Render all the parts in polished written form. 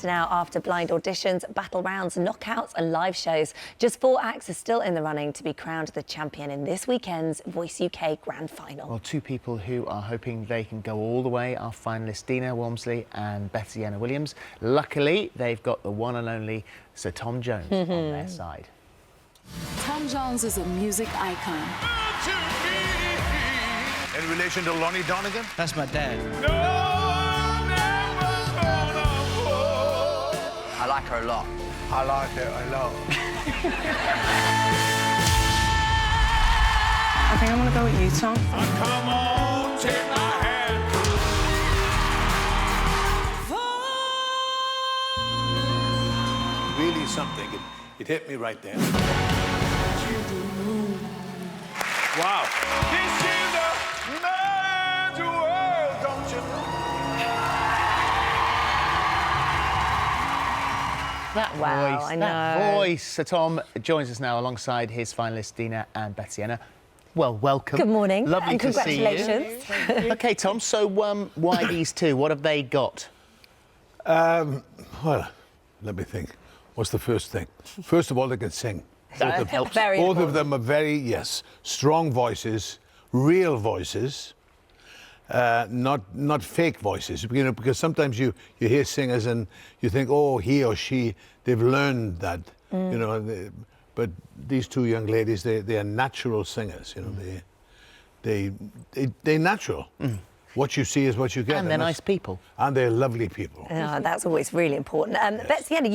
Now, after blind auditions, battle rounds, knockouts and live shows, just 4 acts are still in the running to be crowned the champion in this weekend's Voice UK Grand Final. Well, 2 people who are hoping they can go all the way are finalists Deana, Walmsley and Bethzienna Williams. Luckily, they've got the one and only Sir Tom Jones on their side. Tom Jones is a music icon. In relation to Lonnie Donegan? That's my dad. I like her a lot. I like her a lot. I think I'm going to go with you, Tom. Come on, take my hand. Really something. It hit me right there. Wow. This is a man's world, don't you know? That Voice, I know. that voice. Sir Tom joins us now alongside his finalists Deana and Bethzienna. Well, welcome. Good morning. Lovely and to see you. congratulations. OK, Tom, so why these 2? What have they got? Well, let me think. What's the first thing? First of all, they can sing. That helps. Very Both important. of them are very, strong voices, real voices, not fake voices. You know, because sometimes you hear singers and you think, oh, he or she, they've learned that, you know. But these 2 young ladies, they are natural singers. You know, they're natural. What you see is what you get. And they're nice people. And they're lovely people. Oh, that's always really important. Bethzienna,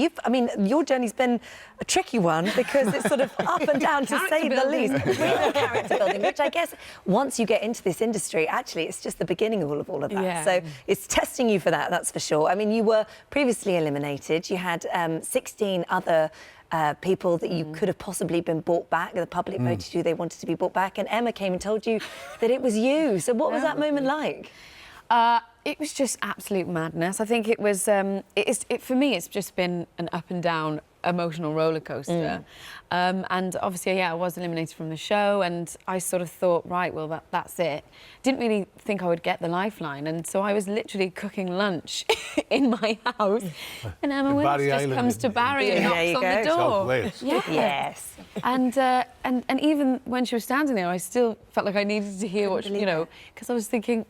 your journey's been a tricky one because it's sort of up and down, to say the least. Real character building, which I guess once you get into this industry, actually, it's just the beginning of all of that. Yeah. So it's testing you for that, that's for sure. I mean, you were previously eliminated. You had 16 other people that you could have possibly been brought back. The public voted you, they wanted to be brought back, and Emma came and told you that it was you. So what was that moment like? It was just absolute madness. I think it was, for me, it's just been an up and down emotional roller coaster. And obviously, yeah, I was eliminated from the show, and I sort of thought, right, well, that's it. Didn't really think I would get the lifeline, and so I was literally cooking lunch in my house, and Emma Williams just comes to Barry and knocks on the door. Yeah. Yes. And even when she was standing there, I still felt like I needed to hear what, you know, because I was thinking,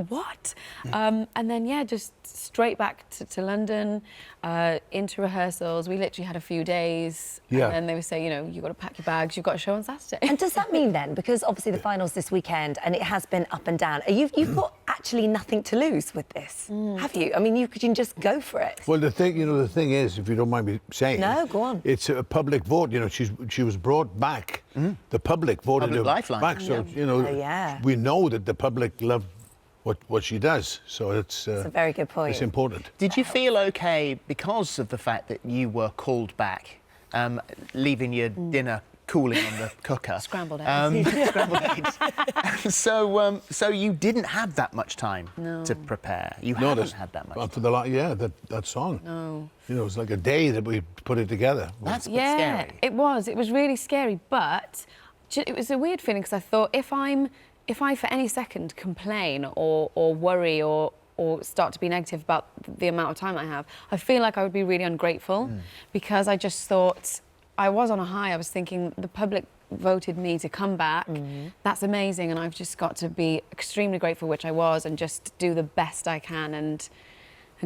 what? And then, yeah, just straight back to London, into rehearsals. We literally had a few days. Yeah. And then they would say, you know, you've got to pack your bags, you've got a show on Saturday. And does that mean then, because obviously the final's this weekend and it has been up and down, you've got actually nothing to lose with this, have you? I mean, you can just go for it. Well, the thing is, if you don't mind me saying, no, go on. It's a public vote. You know, she was brought back. The public voted her lifeline. back. So you know, we know that the public love what she does. So it's a very good point. It's important. Did you feel OK because of the fact that you were called back, leaving your dinner cooling on the cooker? Scrambled eggs. Scrambled eggs. So you didn't have that much time to prepare. You haven't had that much time. For that song. No. You know, it was like a day that we put it together. That's a bit scary. It was really scary, but it was a weird feeling because I thought if I for any second complain or worry or start to be negative about the amount of time I have, I feel like I would be really ungrateful because I just thought I was on a high. I was thinking the public voted me to come back. That's amazing, and I've just got to be extremely grateful, which I was, and just do the best I can and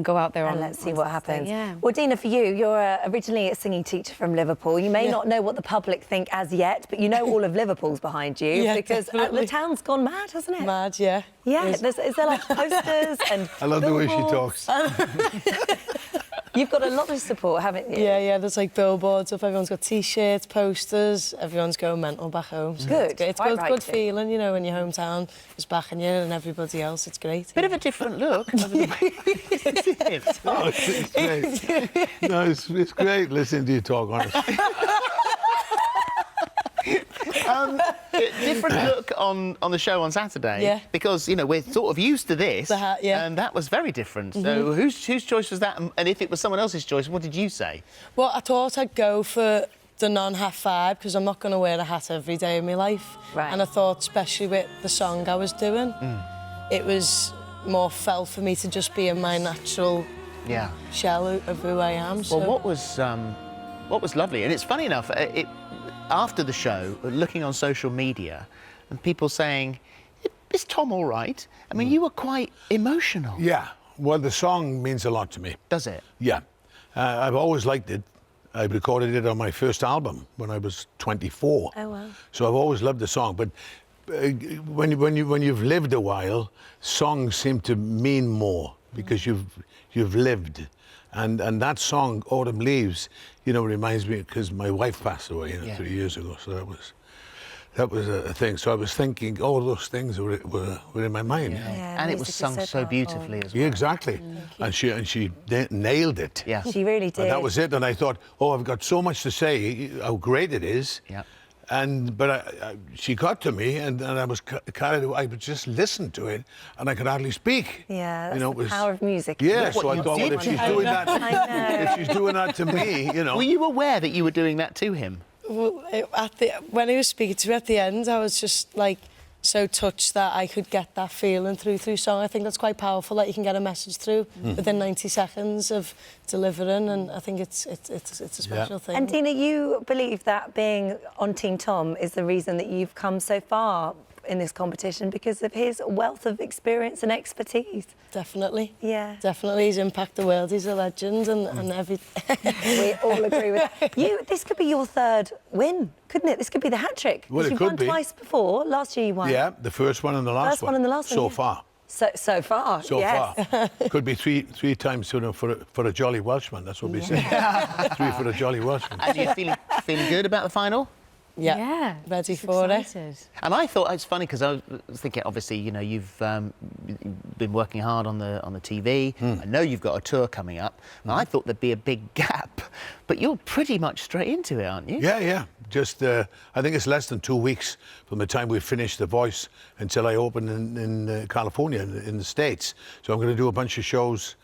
go out there and on let's see what happens. Yeah. Well, Deana, for you, you're originally a singing teacher from Liverpool. You may not know what the public think as yet, but you know all of Liverpool's behind you because the town's gone mad, hasn't it? Mad, yeah. Yeah, is there like posters and I love the way she talks. You've got a lot of support, haven't you? Yeah, there's like billboards up, everyone's got T-shirts, posters, everyone's going mental back home. So Good. It's good feeling, you know, when your hometown is backing you and everybody else, it's great. Bit of a different look. Oh, it's great. No, it's great listening to you talk, honestly. Different look on the show on Saturday. Yeah. Because, you know, we're sort of used to this. The hat, yeah. And that was very different. So whose choice was that? And if it was someone else's choice, what did you say? Well, I thought I'd go for the non-hat vibe because I'm not going to wear a hat every day of my life. Right. And I thought, especially with the song I was doing, it was more felt for me to just be in my natural shell of who I am. So. Well, what was lovely, and it's funny enough, after the show, looking on social media, and people saying, "Is Tom all right?" I mean, you were quite emotional. Yeah. Well, the song means a lot to me. Does it? Yeah. I've always liked it. I recorded it on my first album when I was 24. Oh, wow. So I've always loved the song. But when you've lived a while, songs seem to mean more because you've lived. And that song, Autumn Leaves, reminds me, because my wife passed away 3 years ago. So that was a thing. So I was thinking all those things were in my mind. Yeah, And it was music is sung so beautifully as well. Yeah, exactly. And she nailed it. Yeah. She really did. And that was it. And I thought, I've got so much to say, how great it is. Yeah. But she got to me, and I was carried away. I would just listen to it, and I could hardly speak. Yeah, that's the power of music. Yeah, What so I you thought, did well, if she's to doing him. I know. if she's doing that to me, Were you aware that you were doing that to him? Well, when he was speaking to me at the end, I was just like so touched that I could get that feeling through song. I think that's quite powerful, that you can get a message through within 90 seconds of delivering, and I think it's a special thing. And Deana, you believe that being on Team Tom is the reason that you've come so far in this competition, because of his wealth of experience and expertise. Definitely. Yeah. Definitely, he's impacted the world. He's a legend, and everything. We all agree with that. This could be your third win, couldn't it? This could be the hat trick. Well, it you've could won be. twice before. Last year you won. Yeah, the first one and the last First one and the last one, So yeah. far. So far. So yes. far. Could be three times for a jolly Welshman. That's what we say. 3 for a jolly Welshman. And you're feeling good about the final? Yeah. Ready for it. And I thought it's funny because I was thinking, obviously, you've been working hard on the TV. I know you've got a tour coming up. And I thought there'd be a big gap, but you're pretty much straight into it, aren't you? Yeah. Just, I think it's less than 2 weeks from the time we finish The Voice until I open in California, in the States. So I'm going to do a bunch of shows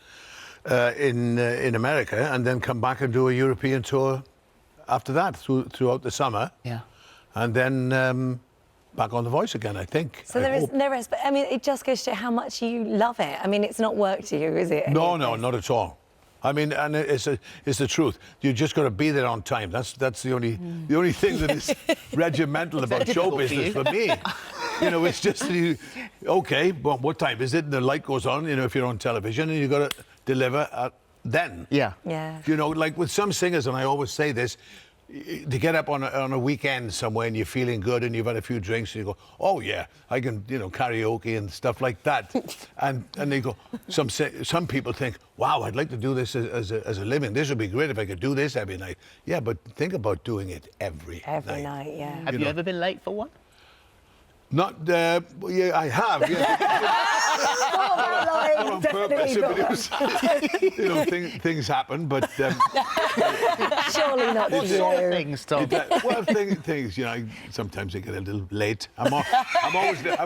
in America, and then come back and do a European tour after that, throughout the summer. Yeah. And then back on The Voice again, I think. So there is no rest, but I mean, it just goes to show how much you love it. I mean, it's not work to you, is it? No, not at all. I mean, and it's the truth. You just got to be there on time. That's the only thing that is regimental about show business for me. It's just okay. Well, what time is it? And the light goes on. If you're on television, and you got to deliver at then. Yeah. Yeah. Like with some singers, and I always say this, to get up on a weekend somewhere and you're feeling good and you've had a few drinks and you go, oh yeah, I can, karaoke and stuff like that. and they go, some people think, wow, I'd like to do this as a living. This would be great if I could do this every night. Yeah, but think about doing it every night, yeah. Have you ever been late for one? Not, yeah, I have. Yeah. Not on purpose, but things happen, but... Surely not. What sort of things, Tom? Things, sometimes they get a little late. I'm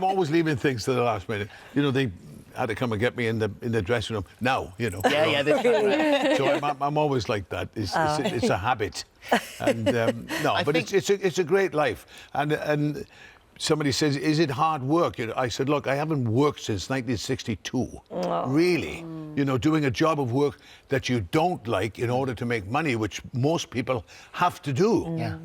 always leaving things to the last minute. They had to come and get me in the dressing room now, Yeah, this time around. So I'm always like that. It's a habit. And it's a great life. And somebody says, is it hard work? I said, look, I haven't worked since 1962. Really. Doing a job of work that you don't like in order to make money, which most people have to do. Yeah.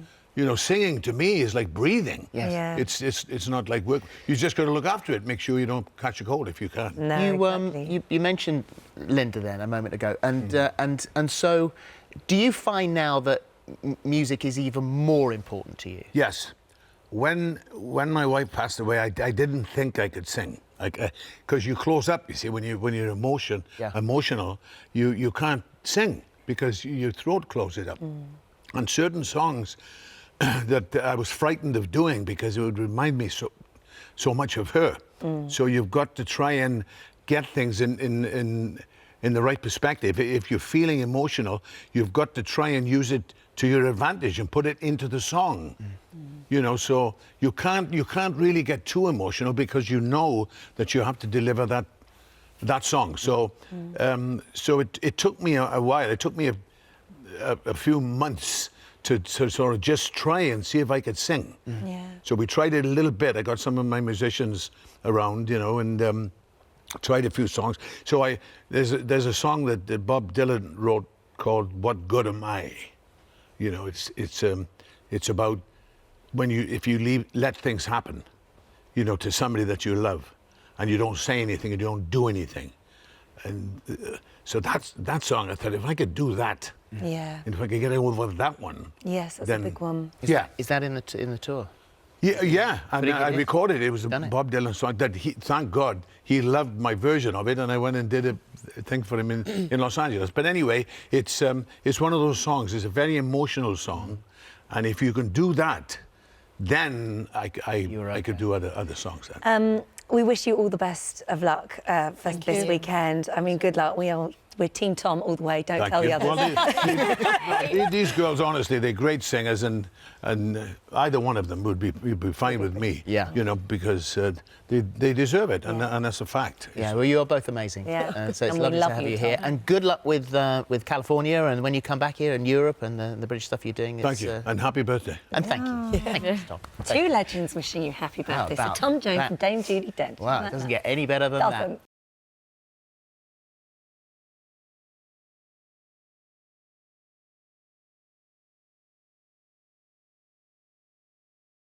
Singing to me is like breathing. Yes. Yeah. It's not like work. You just got to look after it. Make sure you don't catch a cold if you can. No, exactly. You mentioned Linda then a moment ago, and so do you find now that music is even more important to you? Yes. When my wife passed away, I didn't think I could sing, because you close up. You see, when you're emotional, you can't sing because your throat closes up. And certain songs that I was frightened of doing because it would remind me so much of her. So you've got to try and get things in the right perspective. If you're feeling emotional, you've got to try and use it to your advantage and put it into the song. So you can't really get too emotional because you know that you have to deliver that song. So it took me a while. It took me a few months to sort of just try and see if I could sing. Yeah. So we tried it a little bit. I got some of my musicians around, and tried a few songs. So there's a song that Bob Dylan wrote called "What Good Am I?" You know, it's about if you let things happen, you know, to somebody that you love, and you don't say anything and you don't do anything, and so that song. I thought if I could do that, Yeah. and if I could get over that one, Yes, that's then, a big one. Is that in the tour? Yeah, and Pretty good I hit. recorded it. It was a Done it. Bob Dylan song that thank God, he loved my version of it, and I went and did a thing for him in Los Angeles. But anyway, it's one of those songs. It's a very emotional song, and if you can do that, then I could do other songs then. We wish you all the best of luck for this weekend. I mean, good luck. We're Team Tom all the way. Don't Thank tell you. the others. Well, these girls, honestly, they're great singers, and either one of them would be fine with me. Yeah. You know, because they deserve it, and that's a fact. Yeah, well, you are both amazing. Yeah. So it's And we lovely to love have you, you here. Tom. And good luck with California and when you come back here in Europe and the British stuff you're doing. Thank you, and happy birthday. And thank you. Thank you, Tom. Thank Two legends wishing you happy birthday. So about Tom Jones that? and Dame Judi Dench. Wow, it doesn't get any better than Doesn't.